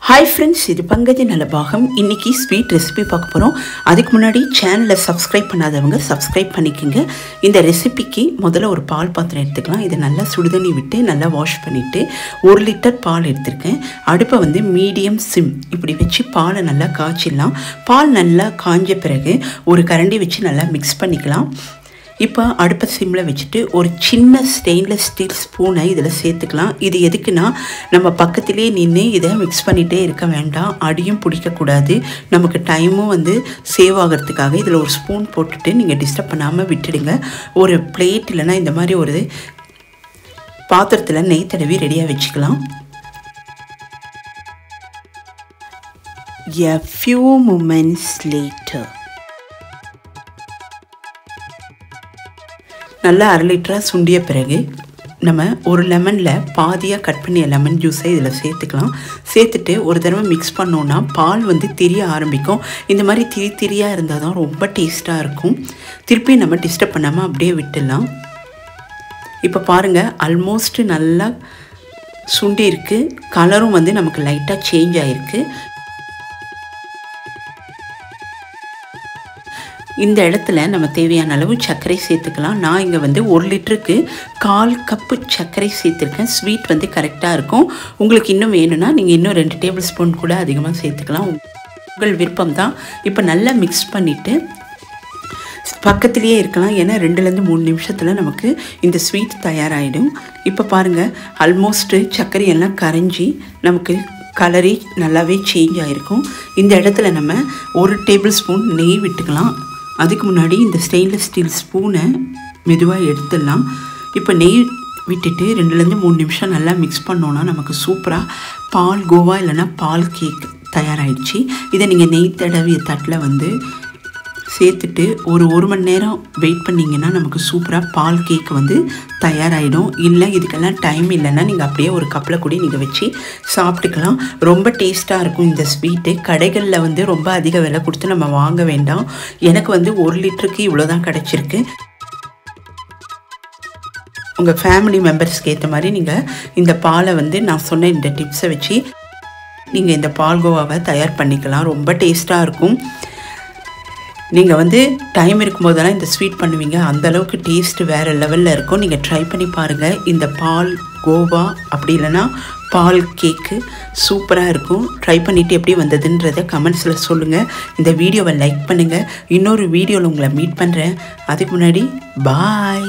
Hi friends, இது பங்கஜ நலபாகம். இன்னைக்கு sweet recipe பார்க்க போறோம். அதுக்கு முன்னாடி சேனலை சப்ஸ்கிரைப் பண்ணாதவங்க சப்ஸ்கிரைப் பண்ணிக்கங்க. இந்த ரெசிபிக்கு முதல்ல ஒரு பால் பாத்திரம் எடுத்துக்கலாம். இதை நல்லா சுடுதண்ணி விட்டு நல்லா வாஷ் பண்ணிட்டு 1 லிட்டர் பால் எடுத்துருக்கேன். அடுப்பை வந்து மீடியம் சிம் இப்படி வச்சு பாலை நல்லா காய்ச்சிடலாம். பால் நல்லா காஞ்ச பிறகு ஒரு கரண்டி வச்சு நல்லா மிக்ஸ் பண்ணிக்கலாம். இப்போ அடுப்பை சிம்மில் வச்சுட்டு ஒரு சின்ன ஸ்டெயின்லெஸ் ஸ்டீல் ஸ்பூனை இதில் சேர்த்துக்கலாம். இது எதுக்குன்னா நம்ம பக்கத்திலே நின்று இதை மிக்ஸ் பண்ணிகிட்டே இருக்க வேண்டாம், அடியும் பிடிக்கக்கூடாது, நமக்கு டைமும் வந்து சேவ் ஆகிறதுக்காக இதில் ஒரு ஸ்பூன் போட்டுட்டு நீங்கள் டிஸ்டர்ப் பண்ணாமல் விட்டுடுங்க. ஒரு பிளேட் இல்லைன்னா இந்த மாதிரி ஒரு பாத்திரத்தில் நெய் தடவி ரெடியாக வச்சுக்கலாம். A few moments later நல்லா 1/2 லிட்டராக சுண்டிய பிறகு நம்ம ஒரு லெமனில் பாதியாக கட் பண்ணிய லெமன் ஜூஸை இதில் சேர்த்துக்கலாம். சேர்த்துட்டு ஒரு தடவை மிக்ஸ் பண்ணோன்னா பால் வந்து திரிய ஆரம்பிக்கும். இந்த மாதிரி திரியாக இருந்தால் தான் ரொம்ப டேஸ்ட்டாக இருக்கும். திருப்பி நம்ம டிஸ்டர்ப் பண்ணாமல் அப்படியே விட்டுடலாம். இப்போ பாருங்கள், ஆல்மோஸ்ட் நல்லா சுண்டி இருக்குது. கலரும் வந்து நமக்கு லைட்டாக சேஞ்ச் ஆகிருக்கு. இந்த இடத்துல நம்ம தேவையான அளவு சர்க்கரை சேர்த்துக்கலாம். நான் இங்கே வந்து 1 லிட்டருக்கு 1/4 கப்பு சர்க்கரை சேர்த்துருக்கேன். ஸ்வீட் வந்து கரெக்டாக இருக்கும். உங்களுக்கு இன்னும் வேணும்னா நீங்கள் இன்னும் 2 டேபிள் ஸ்பூன் கூட அதிகமாக சேர்த்துக்கலாம், உங்கள் விருப்பம் தான். இப்போ நல்லா மிக்ஸ் பண்ணிவிட்டு பக்கத்துலேயே இருக்கலாம். ஏன்னா 2-3 நிமிஷத்தில் நமக்கு இந்த ஸ்வீட் தயாராகிடும். இப்போ பாருங்கள், ஆல்மோஸ்ட்டு சர்க்கரையெல்லாம் கரைஞ்சி நமக்கு கலரே நல்லாவே சேஞ்ச் ஆகிருக்கும். இந்த இடத்துல நம்ம 1 டேபிள் ஸ்பூன் நெய் விட்டுக்கலாம். அதுக்கு முன்னாடி இந்த ஸ்டெயின்லெஸ் ஸ்டீல் ஸ்பூனை மெதுவாக எடுத்துடலாம். இப்போ நெய் விட்டுட்டு 2-3 நிமிஷம் நல்லா மிக்ஸ் பண்ணோன்னா நமக்கு சூப்பராக பால் கோவா இல்லைன்னா பால் கேக் தயாராகிடுச்சு. இதை நீங்கள் நெய் தடவிய தட்டில் வந்து சேர்த்துட்டு ஒரு மணி நேரம் வெயிட் பண்ணிங்கன்னா நமக்கு சூப்பராக பால் கேக் வந்து தயாராகிடும். இல்லை இதுக்கெல்லாம் டைம் இல்லைன்னா நீங்கள் அப்படியே ஒரு கப்பில் கூட நீங்கள் வச்சு சாப்பிட்டுக்கலாம். ரொம்ப டேஸ்ட்டாக இருக்கும் இந்த ஸ்வீட்டு. கடைகளில் வந்து ரொம்ப அதிக விலை கொடுத்து நம்ம வாங்க வேண்டாம். எனக்கு வந்து 1 லிட்டருக்கு இவ்வளோ தான் கிடச்சிருக்கு. உங்கள் ஃபேமிலி மெம்பர்ஸ்க்கு ஏற்ற மாதிரி நீங்கள் இந்த பாலை வந்து நான் சொன்ன இந்த டிப்ஸை வச்சு நீங்கள் இந்த பால்கோவாவை தயார் பண்ணிக்கலாம். ரொம்ப டேஸ்ட்டாக இருக்கும். நீங்கள் வந்து டைம் இருக்கும்போதெல்லாம் இந்த ஸ்வீட் பண்ணுவீங்க. அந்தளவுக்கு டேஸ்ட்டு வேறு லெவலில் இருக்கும். நீங்கள் ட்ரை பண்ணி பாருங்கள். இந்த பால் கோவா அப்படி இல்லைன்னா பால் கேக்கு சூப்பராக இருக்கும். ட்ரை பண்ணிவிட்டு எப்படி வந்ததுன்றதை கமெண்ட்ஸில் சொல்லுங்கள். இந்த வீடியோவை லைக் பண்ணுங்கள். இன்னொரு வீடியோவில் உங்களை மீட் பண்ணுறேன். அதுக்கு முன்னாடி பாய்.